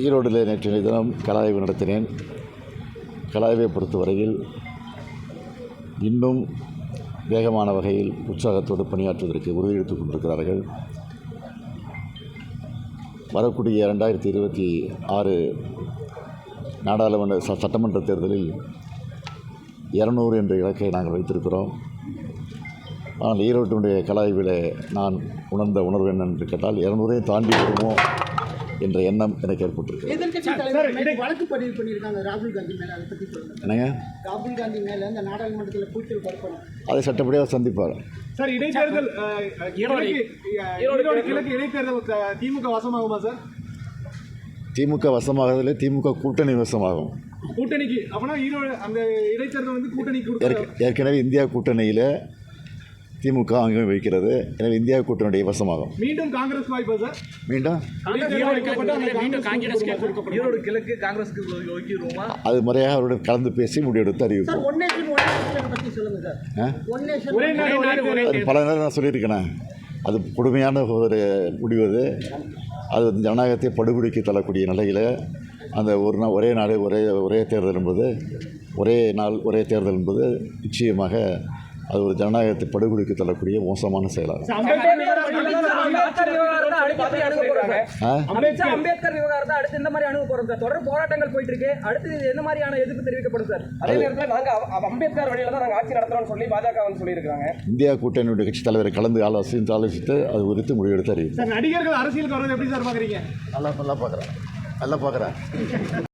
ஈரோடில் நேற்றைய தினம் கலாய்வு நடத்தினேன். கலாய்வை பொறுத்தவரையில் இன்னும் வேகமான வகையில் உற்சாகத்தோடு பணியாற்றுவதற்கு உறுதியெடுத்துக் கொண்டிருக்கிறார்கள். வரக்கூடிய 2026 நாடாளுமன்ற சட்டமன்ற தேர்தலில் 200 என்ற இலக்கை நாங்கள் வைத்திருக்கிறோம். ஆனால் ஈரோட்டினுடைய கலாய்வில் நான் உணர்ந்த உணர்வு என்னென்று கேட்டால் 200 தாண்டி வருமோ என்ற எண்ணம் எனக்கு ஏற்பட்டிருக்கு. வழக்கு பதிவு பண்ணியிருக்காங்க ராகுல் காந்தி மேலே, அதை பற்றி சொல்லுங்கள். என்னங்க? ராகுல் காந்தி மேலே இந்த நாடாளுமன்றத்தில் கூச்சல் பரப்பணும், அதை சட்டப்படியாக சந்திப்பார். சார், இடைத்தேர்தல் ஈரோடு கிழக்கு இடைத்தேர்தல் திமுக வசமாகுமா சார்? திமுக வசமாகதில்லை, திமுக கூட்டணி வசமாகும். கூட்டணிக்கு அப்படின்னா ஈரோடு அந்த இடைத்தேர்தல் வந்து கூட்டணிக்கு ஏற்கனவே இந்தியா கூட்டணியில் திமுக அங்கே வைக்கிறது. எனவே இந்தியா கூட்டணியுடைய வசமாகும். மீண்டும் காங்கிரஸ் வாய்ப்பா சார்? மீண்டும் ஈரோடு கிழக்கு காங்கிரஸ்க்கு ஒதுக்கிடுவோமா? அது முறையாக அவருடன் கலந்து பேசி முடிவெடுத்து அறிவிப்போம். அது பல நேரம் நான் சொல்லியிருக்கேன். அது கொடுமையான ஒரு முடிவு. அது ஜனநாயகத்தை படுகொலைக்கு தள்ளக்கூடிய நிலையில் அந்த ஒரே நாடு ஒரே தேர்தல் என்பது ஒரே நாள் ஒரே தேர்தல் என்பது நிச்சயமாக அது ஒரு ஜனநாயகத்தை படுகொலைக்கு தள்ளக்கூடிய மோசமான செயலாகும். அம்பேத்கர் விவகாரத்தை அடுத்து இந்த மாதிரி அணுக போறோம் சார். தொடர் போராட்டங்கள் போயிட்டு இருக்கு. அடுத்து எந்த மாதிரியான எதிர்ப்பு தெரிவிக்கப்படும் சார்? அதே நேரத்தில் நாங்க அம்பேத்கர் வழியில தான் நாங்கள் ஆட்சி நடத்துறோம்னு சொல்லி பாஜக சொல்லியிருக்காங்க. இந்தியா கூட்டணியுடைய கட்சி தலைவரை கலந்து ஆலோசித்து அது குறித்து முடிவெடுத்து அறிவிக்கும். நடிகர்கள் அரசியலுக்கு வர்றது எப்படி சார் பார்க்குறீங்க? நல்லா பார்க்குறேன்.